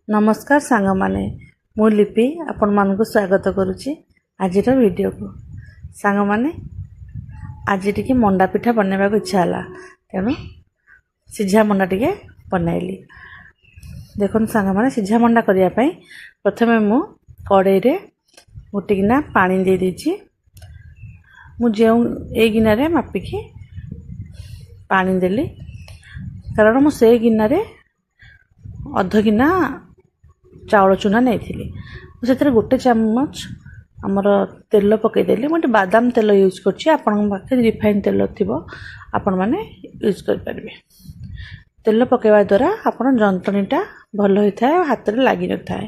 नमस्कार सांग माने मु लिपि आपण मानक स्वागत करुच्ची आज वीडियो को सांग माने आज टी मंडा पिठा बनवा को इच्छा है तेणु सीझा मंडा टे बनइली। देखो सांग माने सीझा मंडा करने प्रथम मु कड़े गोटेकिना पानी दे दीची मुझे गिनारे मापिकी पानी देली कारण मुझे गिनारे अध गिना चाउल चूना नहीं से गोटे चामच आमर तेल पकईदेली मुझे बादाम तेल यूज कर रिफाइन तेल थी आपण मैंने यूज करें। तेल पकड़ा द्वारा आपण जंतनीटा भल होता है हाथ में लगी न था।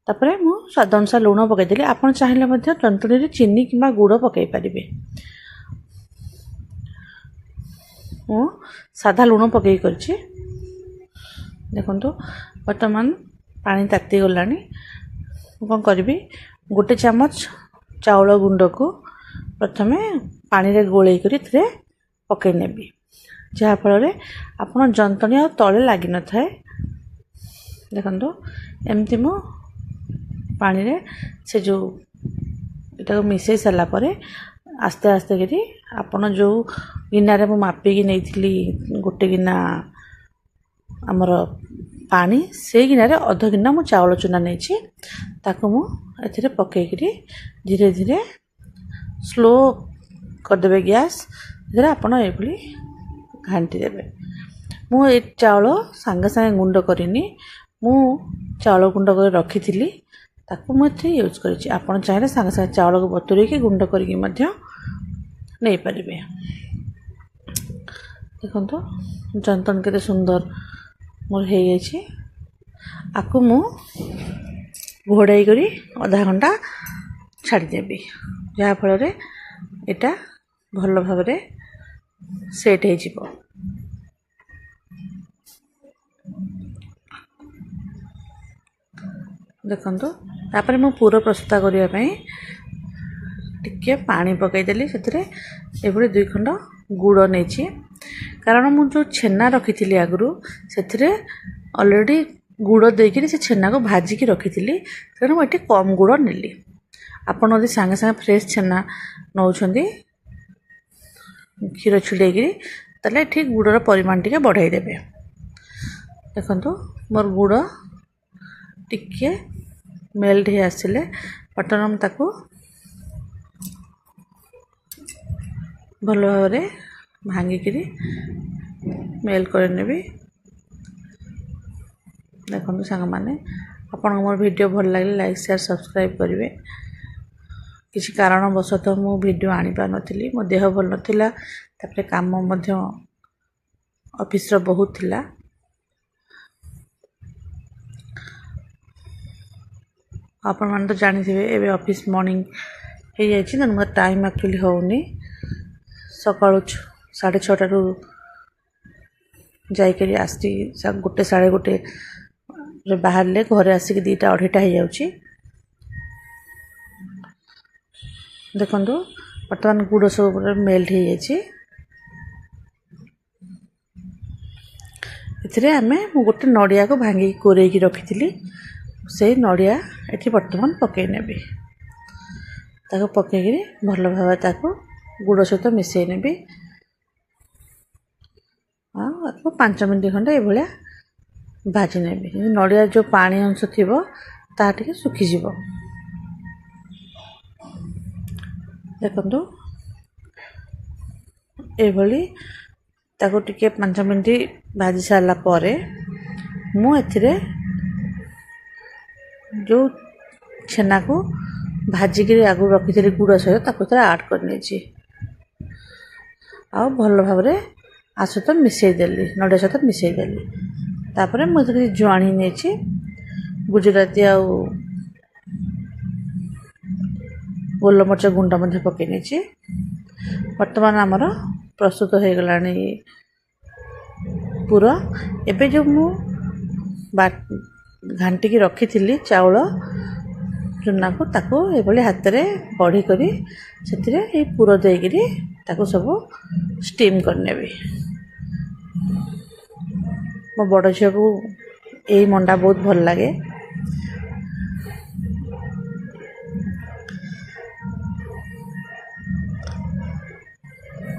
तापर मु स्वाद अनुसार लुण पकईदेली आप चाहिए जंतनी चीनी कि गुड़ पकई पारे। मु साधा लुण पकई कर देखो बर्तमान पानी ताती गला कौन करी गोटे चामच चाउल गुंड को प्रथमे पानी रे गोले कर पकई नेबी जहाँफल आपन जंतनी आ तले लगी न थाए। देखो एमती मु पानी रे से जो इटा को मिसई सारा पर आस्ते आस्ते करी आपन जो गिनारे मु मापिकी नहीं गोटे गिना आमर पानी से गिनारे अध गिना मु चाउल चूना नहीं ताकू मु एथिरे पकईकरी धीरे धीरे स्लो करदे गैस धीरे आपन ये घाटी देवे। मु ए चाउल सांगे सांगे गुंड करनी मु चाउल गुंड कर रखी थी ताकू मुझे यूज करी आपन चाहिए सांगे सांगे चाउल को बतुरे की गुंड करके नहीं पारे। देखो जंतन के सुंदर मोर हो आकु मु घोड़ाई करी आधा घंटा छाड़देवी जहाँफल एटा भल भाव सेट हो। देखो तापर मु पूरा प्रस्तुत करने टिके पानी पकईदेली से 2 खंड गुड़ नहीं कारण मु जो छेना रखी थी आगु से ऑलरेडी गुड़ देकर से छेना को भाजिकी रखी थी तेणु मुझे कम गुड़ नेली। आपड़ यदि सांगे सांगे फ्रेश छेना नौ क्षीर छिड़ेकरी ताले ठीक गुड़र परिमाण टी बढ़ाई देवे। देखो मोर गुड़ टिके मेल्ट हो आसिले बर्तमान ताकू भल भाव भांगिकी मेल करनेबी। देखो सांग माने आपन मोर वीडियो भल लगे लाइक शेयर सब्सक्राइब करेंगे। किसी कारणवशतः मु वीडियो आनी पार नथिली मो देह भल नथिला तापर काम मध्य ऑफिस रो बहुत थिला आपन मान तो जानी थे एबे ऑफिस मॉर्निंग हो जाए ना टाइम एक्चुअली होनी सका 6:30 रु जाकर आसी 1 साढ़े 1 बाहर ले घरे आसिक 2टा 2:30 हो जाऊँगी। देखो बर्तमान गुड़ सब मेल्ट हो जाए आम गोटे नड़िया को भांगी कोरेकी रखी थी से नड़िया ये बर्तमान पकई नेबी ताको पकईकरी भल भाव ताको गुड़ सहित मिसई नेबी 5 मिनट खंडे ये भाजी नेबी नड़िया जो पानी अंश थी टे सुखीज। देखो ये ताको टिके 5 मिनट भाजी सारा पर मु एथिरे जो छेना को भाजिकी आगु रखी थी गुड़ सहित आड कर भल भाव आ सहित मिसईदेली नड़िया सहित मिसईदेली। तापर मुझे जुआणी नहीं गुजराती आ गोलमरिच गुंड पकई नहीं बर्तमान आमर प्रस्तुत हो गला पूरा। एबे जो मु घाटिकी रखी थी चाउल चूना को ताको ये हाथ में बढ़ी करी से पूरा देकर ताको सब स्टीम करने भी। मो बड़ झील को यही मंडा बहुत भल लगे।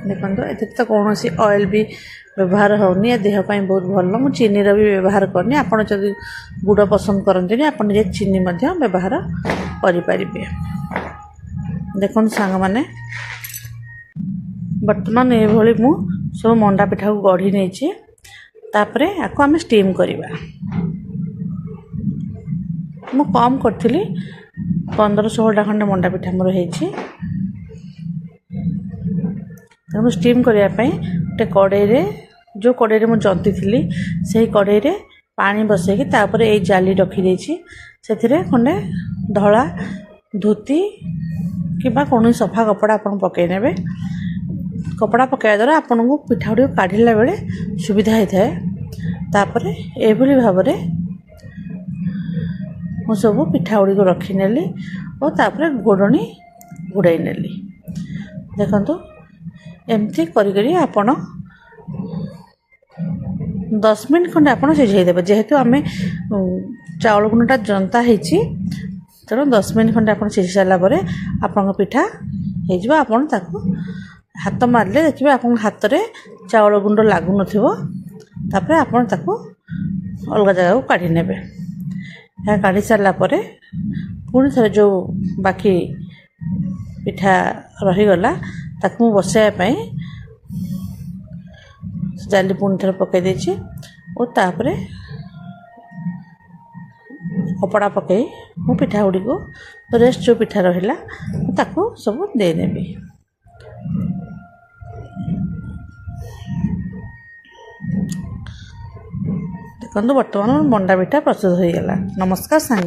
देखो ए तो कौन सी ऑयल भी व्यवहार होनी या देहपाई बहुत भल। मु चीनी भी व्यवहार करनी। आपड़ जब गुड़ पसंद करते आप चीनी व्यवहार करें। देखो सांग मैंने बर्तमान ये मु सब मंडा पिठा को गढ़ी नहीं तापरे आपको आम स्टीम करवा। मु कम करी 15-16 खंडे मंडा पिठा मोर होती। स्टीम करने गोटे कड़े जो कड़े मुझे जंती थी से कड़े पानी बसैकी तापर ये जाली रखीदे से खंडे धला धोती कि कौन सफा कपड़ा आप पकई ने। कपड़ा पकड़ा द्वारा आपन को पिठा गुड़ी काढ़ला बेले सुविधा होता है। तापर एभली भाव मु सब पिठा गुड़ी को रखीनेली और तापर गोड़नी घोड़ाई नेली। देखो एमती करी आपण 10 मिनट खंडे आप सिझेदेवे। जेहेतु आम चाउल गुंडा जनता है तेणु 10 मिनट खंडे आप सिझी सारापर आपण पिठा हो आपन ताकू हाथ मारे देखिए आप हाथ में चाउल गुंड लगुन तापर आपन ताकू अलग जगह को काढ़ी नेबे। या काढ़ी सारापर पुणी थे जो बाकी पिठा रहीगला ताकू बसाइवाई जाली पुणी थे पकई देछि और तापर कपड़ा पकई मु पिठा गुड़ी को रेस्ट जो पिठा रहा ताकू सब देनेबी। देखो बर्तमान मंडा पिठा प्रस्तुत हो गला। नमस्कार सांग।